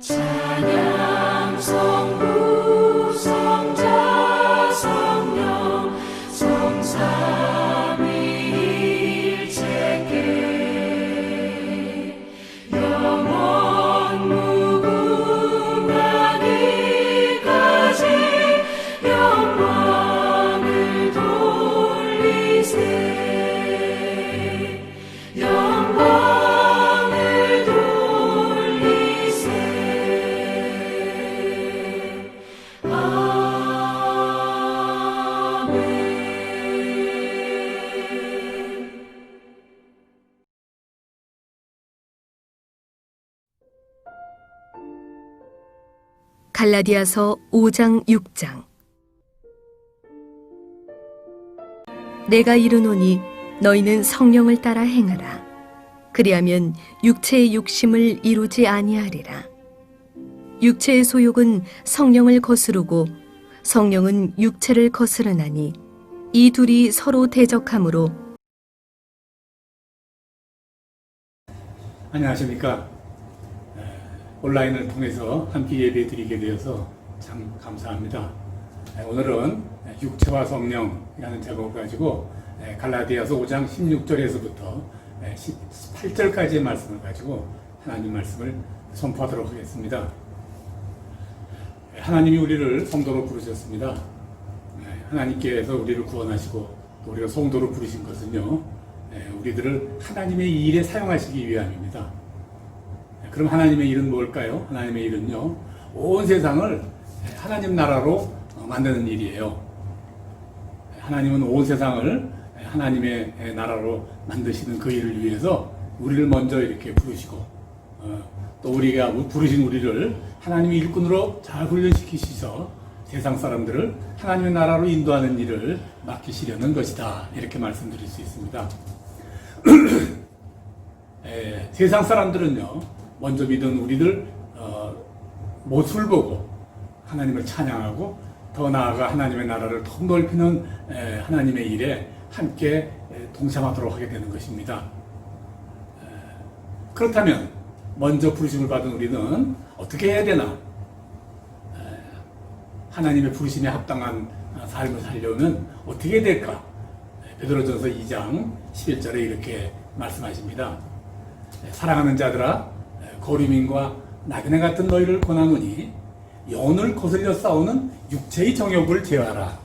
찬양 성부 성자 성령 성삼위일체께 영원 무궁하기까지 영광을 돌리세 영광을 돌리세 아멘. 갈라디아서 5장 6장. 내가 이르노니 너희는 성령을 따라 행하라. 그리하면 육체의 욕심을 이루지 아니하리라. 육체의 소욕은 성령을 거스르고 성령은 육체를 거스르나니 이 둘이 서로 대적하므로. 안녕하십니까. 온라인을 통해서 함께 예배 드리게 되어서 참 감사합니다. 오늘은 육체와 성령이라는 제목을 가지고 갈라디아서 5장 16절에서부터 18절까지의 말씀을 가지고 하나님 말씀을 선포하도록 하겠습니다. 하나님이 우리를 성도로 부르셨습니다. 하나님께서 우리를 구원하시고 또 우리가 성도로 부르신 것은요, 우리들을 하나님의 일에 사용하시기 위함입니다. 그럼 하나님의 일은 뭘까요? 하나님의 일은요, 온 세상을 하나님 나라로 만드는 일이에요. 하나님은 온 세상을 하나님의 나라로 만드시는 그 일을 위해서 우리를 먼저 이렇게 부르시고, 또 우리가 부르신 우리를 하나님의 일꾼으로 잘 훈련시키셔서 세상 사람들을 하나님의 나라로 인도하는 일을 맡기시려는 것이다, 이렇게 말씀드릴 수 있습니다. 세상 사람들은요, 먼저 믿은 우리들 모습을 보고 하나님을 찬양하고 더 나아가 하나님의 나라를 더 넓히는 하나님의 일에 함께 동참하도록 하게 되는 것입니다. 그렇다면 먼저 부르심을 받은 우리는 어떻게 해야 되나? 하나님의 부르심에 합당한 삶을 살려면 어떻게 해야 될까? 베드로전서 2장 11절에 이렇게 말씀하십니다. 사랑하는 자들아, 거류민과 나그네 같은 너희를 권하노니 영혼을 거슬려 싸우는 육체의 정욕을 제어하라.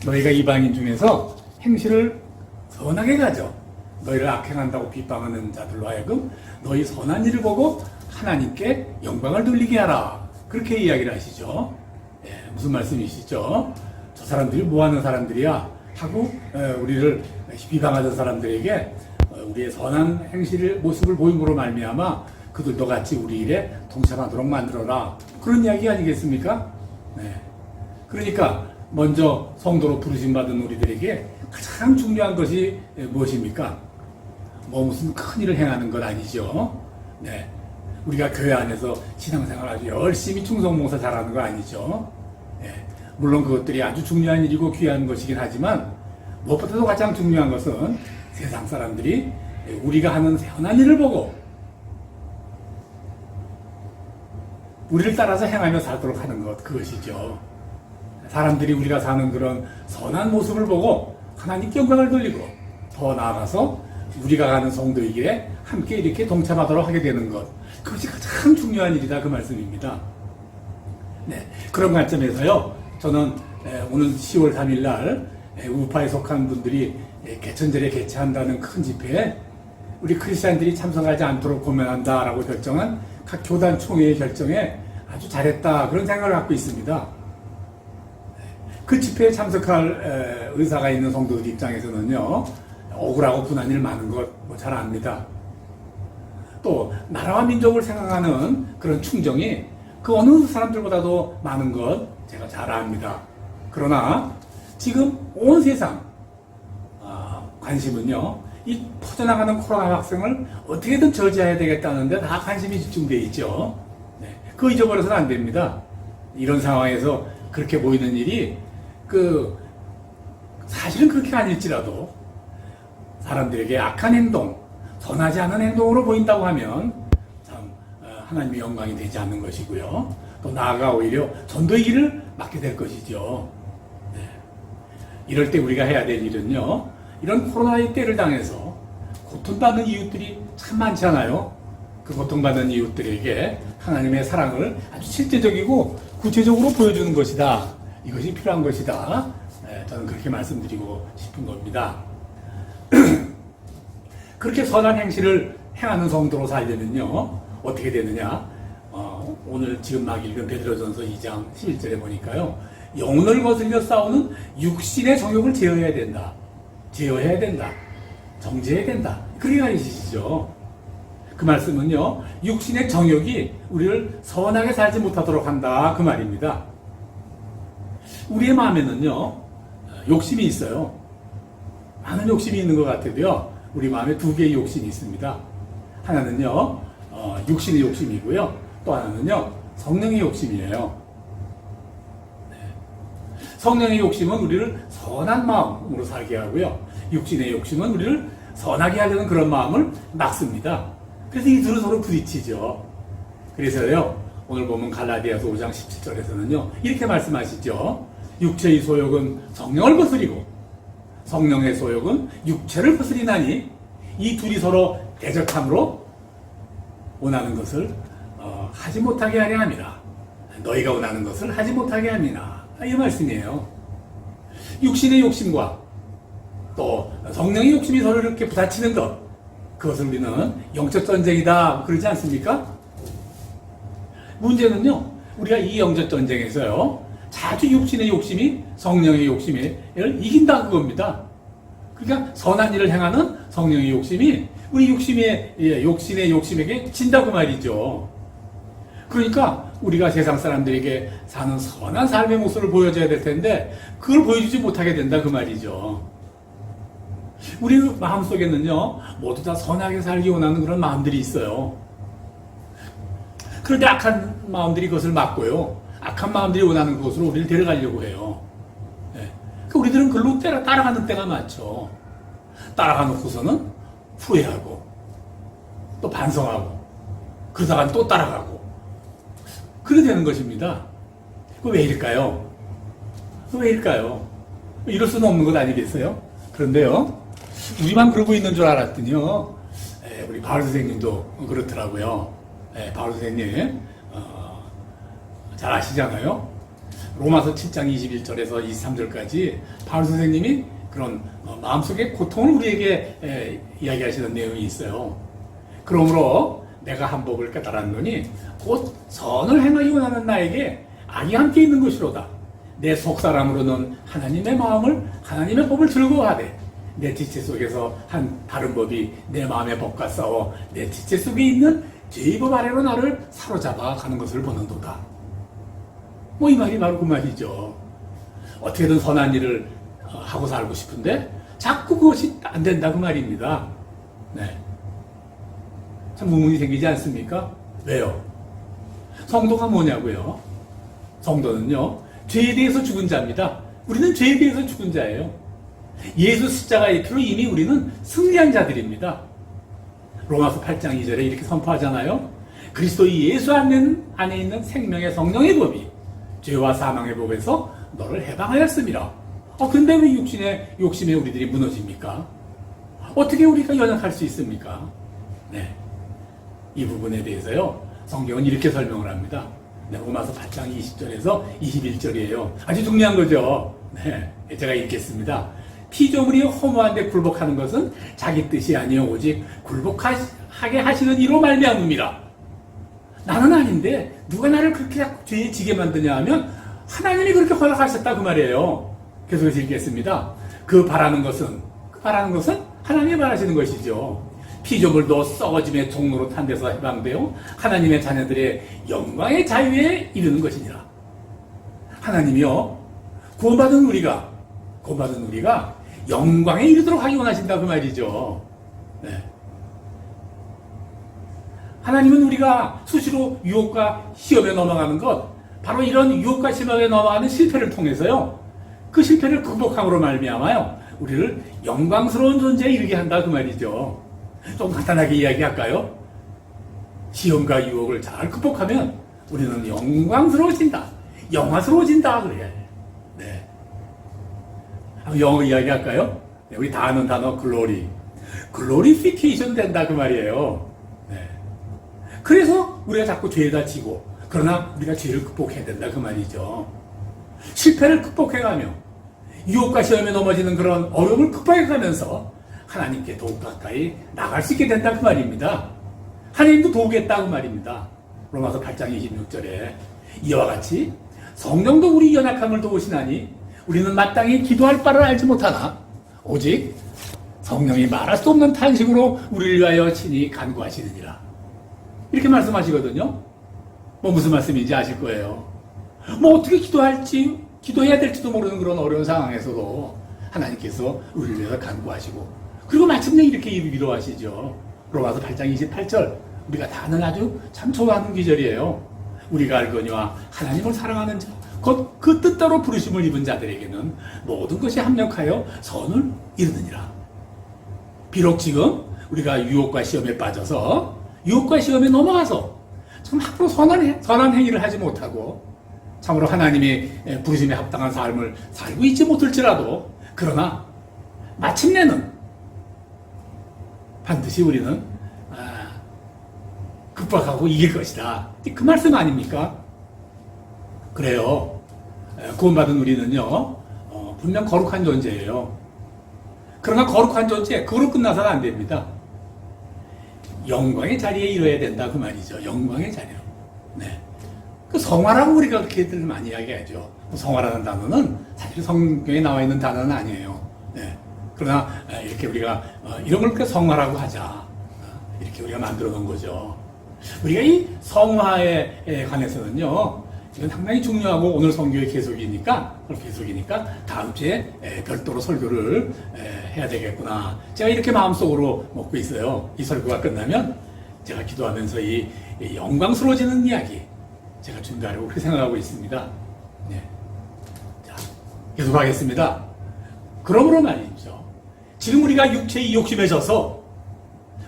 너희가 이방인 중에서 행실을 선하게 가져 너희를 악행한다고 비방하는 자들로 하여금 너희 선한 일을 보고 하나님께 영광을 돌리게 하라. 그렇게 이야기를 하시죠. 무슨 말씀이시죠? 저 사람들이 뭐하는 사람들이야 하고 우리를 비방하던 사람들에게 우리의 선한 행실의 모습을 보임으로 말미암아 그들도 같이 우리 일에 동참하도록 만들어라. 그런 이야기 아니겠습니까? 그러니까 먼저 성도로 부르심 받은 우리들에게 가장 중요한 것이 무엇입니까? 무슨 큰 일을 행하는 건 아니죠. 우리가 교회 안에서 신앙생활 아주 열심히 충성봉사 잘하는 거 아니죠. 물론 그것들이 아주 중요한 일이고 귀한 것이긴 하지만 무엇보다도 가장 중요한 것은 세상 사람들이 우리가 하는 선한 일을 보고 우리를 따라서 행하며 살도록 하는 것, 그것이죠. 사람들이 우리가 사는 그런 선한 모습을 보고 하나님께 영광을 돌리고 더 나아가서 우리가 가는 성도의 길에 함께 이렇게 동참하도록 하게 되는 것, 그것이 가장 중요한 일이다, 그 말씀입니다. 그런 관점에서요, 저는 오늘 10월 3일 날 우파에 속한 분들이 개천절에 개최한다는 큰 집회에 우리 크리스찬들이 참석하지 않도록 고면한다라고 결정한 각 교단 총회의 결정에 아주 잘했다, 그런 생각을 갖고 있습니다. 그 집회에 참석할 의사가 있는 성도들 입장에서는요, 억울하고 분한 일 많은 것 잘 압니다. 또 나라와 민족을 생각하는 그런 충정이 그 어느 사람들보다도 많은 것 제가 잘 압니다. 그러나 지금 온 세상 관심은요, 이 퍼져나가는 코로나 확산을 어떻게든 저지해야 되겠다는데 다 관심이 집중되어 있죠. 그거 잊어버려서는 안 됩니다. 이런 상황에서 그렇게 보이는 일이 사실은 그렇게 아닐지라도 사람들에게 악한 행동, 선하지 않은 행동으로 보인다고 하면 참 하나님의 영광이 되지 않는 것이고요. 또 나아가 오히려 전도의 길을 맡게 될 것이죠. 네. 이럴 때 우리가 해야 될 일은요, 이런 코로나의 때를 당해서 고통받는 이웃들이 참 많잖아요. 그 고통받는 이웃들에게 하나님의 사랑을 아주 실제적이고 구체적으로 보여주는 것이다. 이것이 필요한 것이다. 네, 저는 그렇게 말씀드리고 싶은 겁니다. 그렇게 선한 행실을 행하는 성도로 살려면요, 어떻게 되느냐? 오늘 지금 막 읽은 베드로전서 2장 11절에 보니까요, 영혼을 거슬려 싸우는 육신의 정욕을 제어해야 된다. 제어해야 된다. 정제해야 된다. 그렇게 가르치시죠. 그 말씀은요, 육신의 정욕이 우리를 선하게 살지 못하도록 한다. 그 말입니다. 우리의 마음에는요, 욕심이 있어요. 많은 욕심이 있는 것 같아도요, 우리 마음에 두 개의 욕심이 있습니다. 하나는요, 육신의 욕심이고요, 또 하나는요, 성령의 욕심이에요. 네. 성령의 욕심은 우리를 선한 마음으로 살게 하고요, 육신의 욕심은 우리를 선하게 하려는 그런 마음을 막습니다. 그래서 이 둘은 서로 부딪히죠. 그래서요, 오늘 보면 갈라디아서 5장 17절에서는요, 이렇게 말씀하시죠. 육체의 소욕은 성령을 거스리고 성령의 소욕은 육체를 거스리나니 이 둘이 서로 대적함으로 원하는 것을 하지 못하게 하려 함이라. 너희가 원하는 것을 하지 못하게 함이라. 이 말씀이에요. 육신의 욕심과 또 성령의 욕심이 서로 이렇게 부딪히는 것, 그것을 우리는 영적 전쟁이다 그러지 않습니까? 문제는요, 우리가 이 영적 전쟁에서요, 자주 육신의 욕심이 성령의 욕심을 이긴다 그겁니다. 그러니까 선한 일을 행하는 성령의 욕심이 우리 욕신의 욕심에게 진다 그 말이죠. 그러니까 우리가 세상 사람들에게 사는 선한 삶의 모습을 보여줘야 될 텐데 그걸 보여주지 못하게 된다 그 말이죠. 우리 마음속에는요, 모두 다 선하게 살기 원하는 그런 마음들이 있어요. 그런데 악한 마음들이 그것을 막고요, 악한 마음들이 원하는 그곳으로 우리를 데려가려고 해요. 네. 그러니까 우리들은 글로 따라가는 때가 많죠. 따라가놓고서는 후회하고 또 반성하고 그러다가 또 따라가고 그래 되는 것입니다. 그 왜 이럴까요? 왜 이럴까요? 이럴 수는 없는 것 아니겠어요? 그런데요, 우리만 그러고 있는 줄 알았더니요, 우리 바울 선생님도 그렇더라고요. 바울 선생님 잘 아시잖아요. 로마서 7장 21절에서 23절까지 바울 선생님이 그런 마음속의 고통을 우리에게 이야기하시는 내용이 있어요. 그러므로 내가 한 법을 깨달았노니 곧 선을 행하기 원하는 나에게 악이 함께 있는 것이로다. 내 속사람으로는 하나님의 마음을, 하나님의 법을 즐거워하되 내 지체 속에서 한 다른 법이 내 마음의 법과 싸워 내 지체 속에 있는 죄의 법 아래로 나를 사로잡아 가는 것을 보는도다. 이 말이 바로 그 말이죠. 어떻게든 선한 일을 하고 살고 싶은데 자꾸 그것이 안 된다 그 말입니다. 네. 참 의문이 생기지 않습니까? 왜요? 성도가 뭐냐고요? 성도는요, 죄에 대해서 죽은 자입니다. 우리는 죄에 대해서 죽은 자예요. 예수 십자가의 피로 이미 우리는 승리한 자들입니다. 로마서 8장 2절에 이렇게 선포하잖아요. 그리스도 예수 안에 있는 생명의 성령의 법이 죄와 사망의 법에서 너를 해방하였습니다. 근데 왜 육신의 욕심에 우리들이 무너집니까? 어떻게 우리가 연약할 수 있습니까? 네. 이 부분에 대해서요, 성경은 이렇게 설명을 합니다. 네, 로마서 8장 20절에서 21절이에요. 아주 중요한 거죠. 네, 제가 읽겠습니다. 피조물이 허무한데 굴복하는 것은 자기 뜻이 아니요 오직 굴복하게 하시는 이로 말미암음이라. 나는 아닌데 누가 나를 그렇게 죄에 지게 만드냐 하면 하나님이 그렇게 허락하셨다 그 말이에요. 계속해서 읽겠습니다. 그 바라는 것은 하나님이 바라시는 것이죠. 피조물도 썩어짐의 종로로 탄 데서 해방되어 하나님의 자녀들의 영광의 자유에 이르는 것이니라. 하나님이요, 구원받은 우리가 영광에 이르도록 하기 원하신다 그 말이죠. 네. 하나님은 우리가 수시로 유혹과 시험에 넘어가는 것, 바로 이런 유혹과 시험에 넘어가는 실패를 통해서요, 그 실패를 극복함으로 말미암아요, 우리를 영광스러운 존재에 이르게 한다 그 말이죠. 좀 간단하게 이야기할까요? 시험과 유혹을 잘 극복하면 우리는 영광스러워진다. 영화스러워진다. 그래야 해. 네. 한번 영어 이야기 할까요? 네, 우리 다 아는 단어 글로리. 글로리피케이션 된다 그 말이에요. 네. 그래서 우리가 자꾸 죄에다 지고 그러나 우리가 죄를 극복해야 된다 그 말이죠. 실패를 극복해가며 유혹과 시험에 넘어지는 그런 어려움을 극복해가면서 하나님께 더욱 가까이 나갈 수 있게 된다 그 말입니다. 하나님도 도우겠다 그 말입니다. 로마서 8장 26절에 이와 같이 성령도 우리 연약함을 도우시나니 우리는 마땅히 기도할 바를 알지 못하나 오직 성령이 말할 수 없는 탄식으로 우리를 위하여 친히 간구하시느니라. 이렇게 말씀하시거든요. 뭐 무슨 말씀인지 아실 거예요. 뭐 어떻게 기도할지, 기도해야 될지도 모르는 그런 어려운 상황에서도 하나님께서 우리를 위해서 간구하시고 그리고 마침내 이렇게 위로하시죠. 로마서 8장 28절 우리가 다 아는 아주 참 좋아하는 기절이에요. 우리가 알거니와 하나님을 사랑하는 자 곧 그 뜻대로 부르심을 입은 자들에게는 모든 것이 합력하여 선을 이루느니라. 비록 지금 우리가 유혹과 시험에 빠져서 유혹과 시험에 넘어가서 좀 앞으로 선한 행위를 하지 못하고 참으로 하나님의 부르심에 합당한 삶을 살고 있지 못할지라도 그러나 마침내는 반드시 우리는 극복하고 이길 것이다. 그 말씀 아닙니까? 그래요. 구원받은 우리는요 분명 거룩한 존재예요. 그러나 거룩한 존재 그거로 끝나서는 안 됩니다. 영광의 자리에 이뤄야 된다 그 말이죠. 영광의 자리로. 네. 그 성화라고 우리가 그렇게들 많이 이야기하죠. 성화라는 단어는 사실 성경에 나와 있는 단어는 아니에요. 네. 그러나 이렇게 우리가 이런 걸 성화라고 하자. 이렇게 우리가 만들어 놓은 거죠. 우리가 이 성화에 관해서는요. 이건 상당히 중요하고 오늘 성교의 계속이니까 다음 주에 별도로 설교를 해야 되겠구나. 제가 이렇게 마음속으로 먹고 있어요. 이 설교가 끝나면 제가 기도하면서 이 영광스러워지는 이야기 제가 준비하려고 그렇게 생각하고 있습니다. 네. 자, 계속하겠습니다. 그러므로 말이죠. 지금 우리가 육체의 욕심에 져서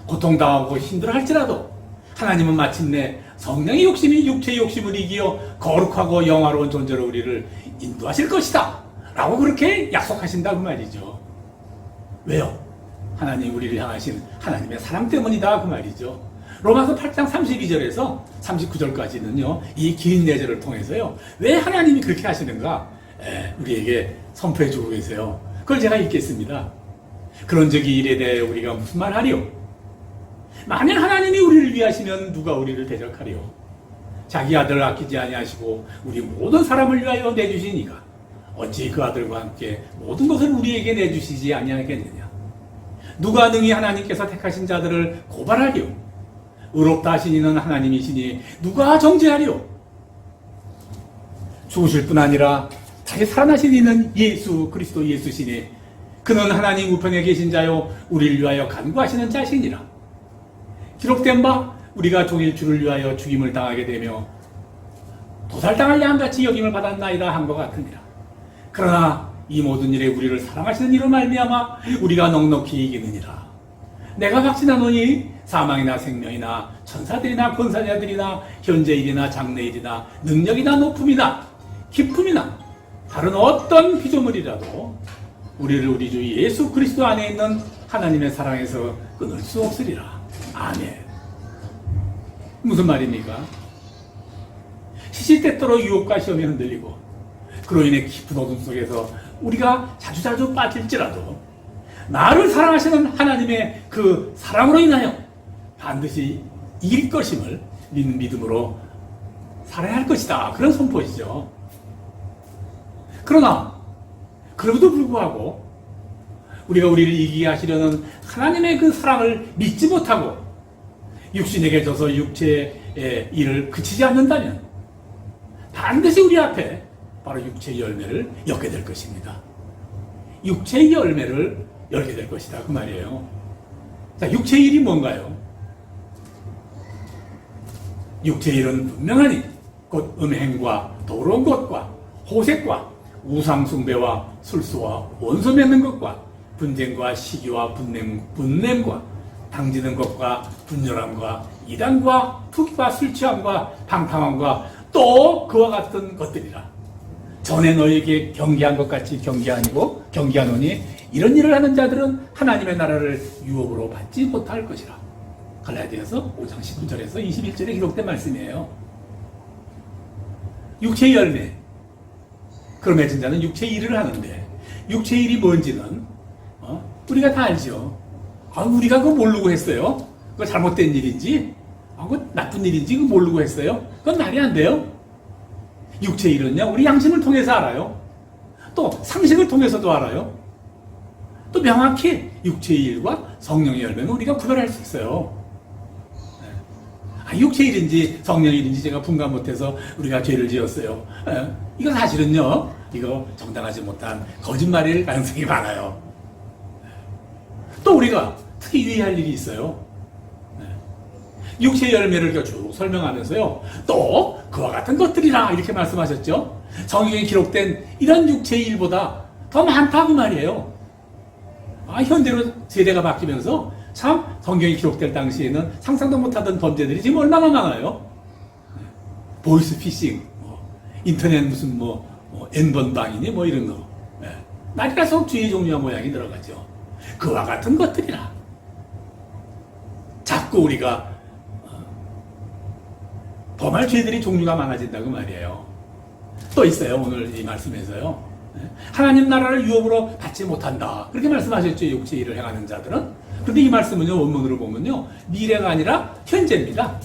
고통당하고 힘들어할지라도 하나님은 마침내 성령의 욕심이 육체의 욕심을 이기어 거룩하고 영화로운 존재로 우리를 인도하실 것이다 라고 그렇게 약속하신다 그 말이죠. 왜요? 하나님 우리를 향하신 하나님의 사랑 때문이다 그 말이죠. 로마서 8장 32절에서 39절까지는요 이 긴 내절을 통해서요 왜 하나님이 그렇게 하시는가 우리에게 선포해 주고 계세요. 그걸 제가 읽겠습니다. 그런 적이 이래 대해 우리가 무슨 말 하리요? 만일 하나님이 우리를 위하시면 누가 우리를 대적하리요? 자기 아들을 아끼지 아니하시고 우리 모든 사람을 위하여 내주시니가 어찌 그 아들과 함께 모든 것을 우리에게 내주시지 아니하겠느냐? 누가 능히 하나님께서 택하신 자들을 고발하리요? 의롭다 하신 이는 하나님이시니 누가 정죄하리요? 죽으실 뿐 아니라 다시 살아나신 이는 예수 그리스도 예수시니 그는 하나님 우편에 계신 자요 우리를 위하여 간구하시는 자시니라. 기록된 바 우리가 종일 주를 위하여 죽임을 당하게 되며 도살당할 양같이 여김을 받았나이다 한 것 같으니라. 그러나 이 모든 일에 우리를 사랑하시는 이로 말미암아 우리가 넉넉히 이기느니라. 내가 확신하노니 사망이나 생명이나 천사들이나 권사자들이나 현재일이나 장래일이나 능력이나 높음이나 기품이나 다른 어떤 피조물이라도 우리를 우리 주 예수 그리스도 안에 있는 하나님의 사랑에서 끊을 수 없으리라. 아멘. 무슨 말입니까? 시시때때로 유혹과 시험에 흔들리고 그로 인해 깊은 어둠 속에서 우리가 자주자주 빠질지라도 나를 사랑하시는 하나님의 그 사랑으로 인하여 반드시 이길 것임을 믿는 믿음으로 살아야 할 것이다. 그런 선포이죠. 그러나 그럼에도 불구하고 우리가 우리를 이기게 하시려는 하나님의 그 사랑을 믿지 못하고 육신에게 져서 육체의 일을 그치지 않는다면 반드시 우리 앞에 바로 육체의 열매를 엿게 될 것입니다. 육체의 열매를 열게 될 것이다 그 말이에요. 자, 육체의 일이 뭔가요? 육체의 일은 분명하니 곧 음행과 더러운 것과 호색과 우상숭배와 술수와 원수 맺는 것과 분쟁과 시기와 분냄과 당지는 것과 분열함과 이단과 투기와 술취함과 방탕함과 또 그와 같은 것들이라. 전에 너에게 경계한 것 같이 경계하노니 이런 일을 하는 자들은 하나님의 나라를 유업으로 받지 못할 것이라. 갈라디아서 5장 19절에서 21절에 기록된 말씀이에요. 육체의 열매. 그럼 맺은 자는 육체의 일을 하는데 육체의 일이 뭔지는 우리가 다 알죠. 우리가 그거 모르고 했어요. 그거 잘못된 일인지 그거 나쁜 일인지 그거 모르고 했어요. 그건 말이 안 돼요. 육체의 일은요, 우리 양심을 통해서 알아요. 또 상식을 통해서도 알아요. 또 명확히 육체의 일과 성령의 열매는 우리가 구별할 수 있어요. 육체의 일인지 성령의 일인지 제가 분간 못해서 우리가 죄를 지었어요. 이거 사실은요, 이거 정당하지 못한 거짓말일 가능성이 많아요. 또 우리가 특히 유의할 일이 있어요. 육체의 열매를 쭉 설명하면서요, 또 그와 같은 것들이라 이렇게 말씀하셨죠. 성경에 기록된 이런 육체의 일보다 더 많다고 말이에요. 현대로 세대가 바뀌면서 참 성경이 기록될 당시에는 상상도 못하던 범죄들이 지금 얼마나 많아요. 보이스피싱, 인터넷 무슨 N번방이니 이런 거. 날일수록 죄의 종류와 모양이 늘어가죠. 그와 같은 것들이라. 자꾸 우리가 범할 죄들이 종류가 많아진다고 말이에요. 또 있어요. 오늘 이 말씀에서요. 하나님 나라를 유업으로 받지 못한다. 그렇게 말씀하셨죠. 육체의 일을 행하는 자들은. 그런데 이 말씀은요, 원문으로 보면요, 미래가 아니라 현재입니다.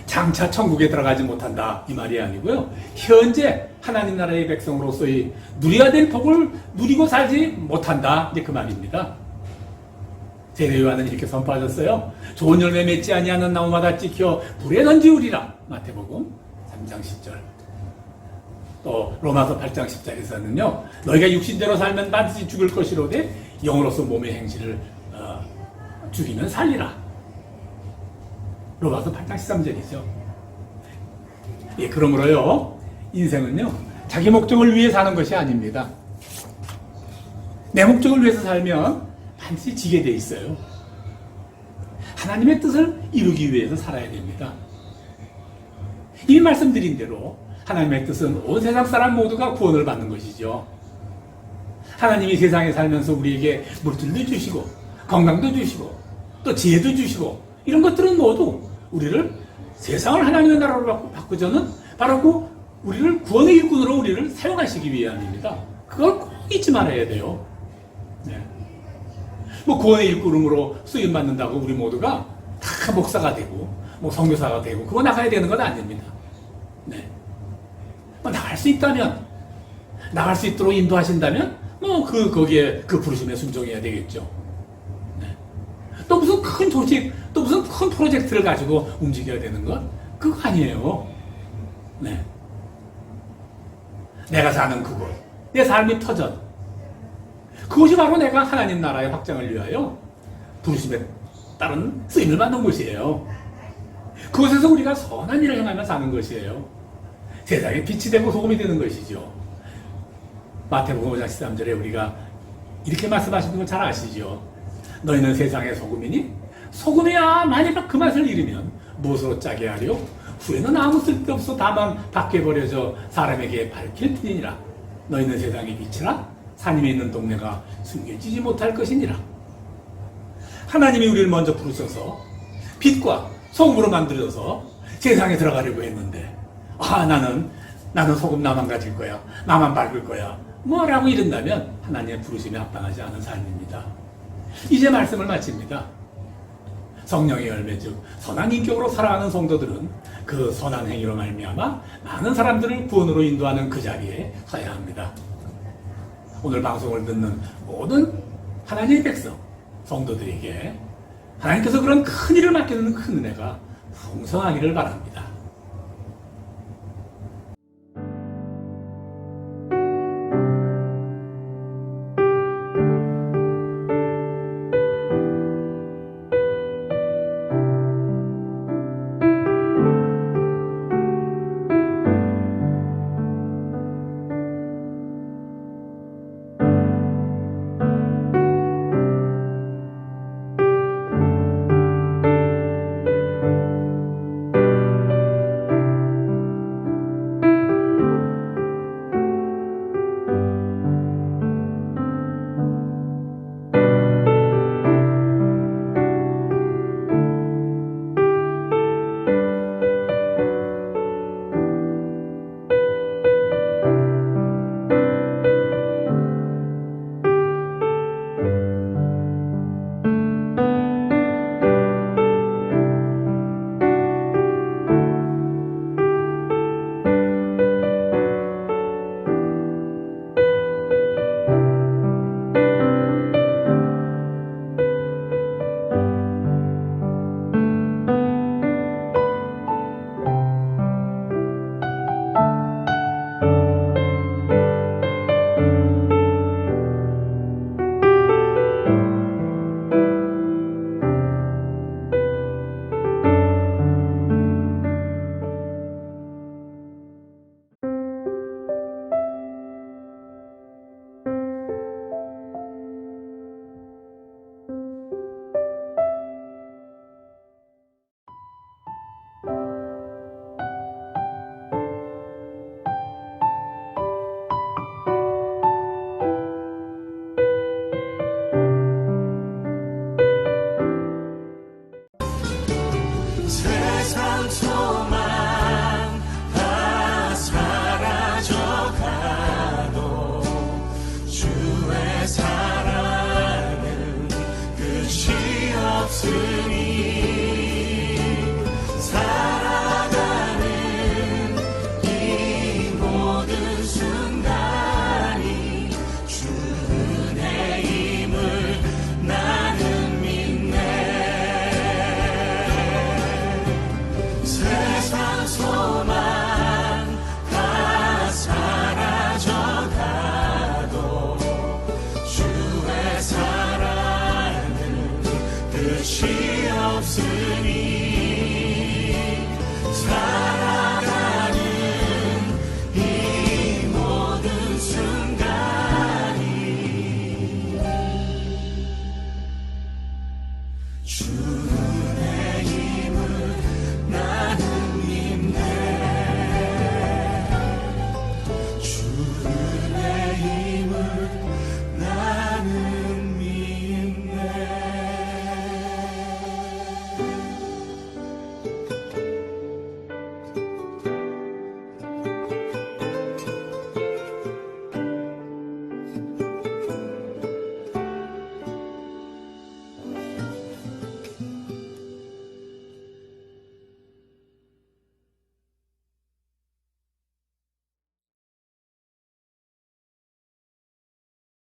장차 천국에 들어가지 못한다. 이 말이 아니고요. 현재 하나님 나라의 백성으로서의 누려야 될 복을 누리고 살지 못한다. 이제 그 말입니다. 세례 요한은 이렇게 선포하셨어요. 좋은 열매 맺지 아니하는 나무마다 찍혀 불에 던지우리라. 마태복음 3장 10절. 또 로마서 8장 10절에서는요. 너희가 육신대로 살면 반드시 죽을 것이로되 영으로서 몸의 행실을 죽이면 살리라. 로마서 8장 13절이죠. 예, 그러므로요. 인생은요. 자기 목적을 위해 사는 것이 아닙니다. 내 목적을 위해서 살면 반드시 지게 돼 있어요. 하나님의 뜻을 이루기 위해서 살아야 됩니다. 이미 말씀드린 대로 하나님의 뜻은 온 세상 사람 모두가 구원을 받는 것이죠. 하나님이 세상에 살면서 우리에게 물질도 주시고 건강도 주시고 또 지혜도 주시고 이런 것들은 모두 우리를 세상을 하나님의 나라로 바꾸자는 바로 그 우리를 구원의 일꾼으로 우리를 사용하시기 위함입니다. 그걸 꼭 잊지 말아야 돼요. 네. 구원의 일꾼으로 쓰임 받는다고 우리 모두가 다 목사가 되고 선교사가 되고 그거 나가야 되는 건 아닙니다. 네. 나갈 수 있다면 나갈 수 있도록 인도하신다면 거기에 그 부르심에 순종해야 되겠죠. 네. 또 무슨 큰 조직 또 무슨 큰 프로젝트를 가지고 움직여야 되는 건 그거 아니에요. 네. 내가 사는 그곳, 내 삶의 터전, 그것이 바로 내가 하나님 나라의 확장을 위하여 부르심에 따른 쓰임을 받는 곳이에요. 그곳에서 우리가 선한 일을 행하며 사는 것이에요. 세상에 빛이 되고 소금이 되는 것이죠. 마태복음 5장 13절에 우리가 이렇게 말씀하시는 걸 잘 아시죠. 너희는 세상의 소금이니 소금이야 만약 그 맛을 잃으면 무엇으로 짜게 하려? 후에는 아무 쓸데없어 다만 밖에 버려져 사람에게 밝힐 뿐이니라. 너희는 세상의 빛이라 산임에 있는 동네가 숨겨지지 못할 것이니라. 하나님이 우리를 먼저 부르셔서 빛과 소금으로 만들어서 세상에 들어가려고 했는데 나는 소금 나만 가질 거야. 나만 밝을 거야. 뭐라고 이른다면 하나님의 부르심에 합당하지 않은 삶입니다. 이제 말씀을 마칩니다. 성령의 열매 즉 선한 인격으로 살아가는 성도들은 그 선한 행위로 말미암아 많은 사람들을 구원으로 인도하는 그 자리에 서야 합니다. 오늘 방송을 듣는 모든 하나님의 백성 성도들에게 하나님께서 그런 큰 일을 맡기는 큰 은혜가 풍성하기를 바랍니다.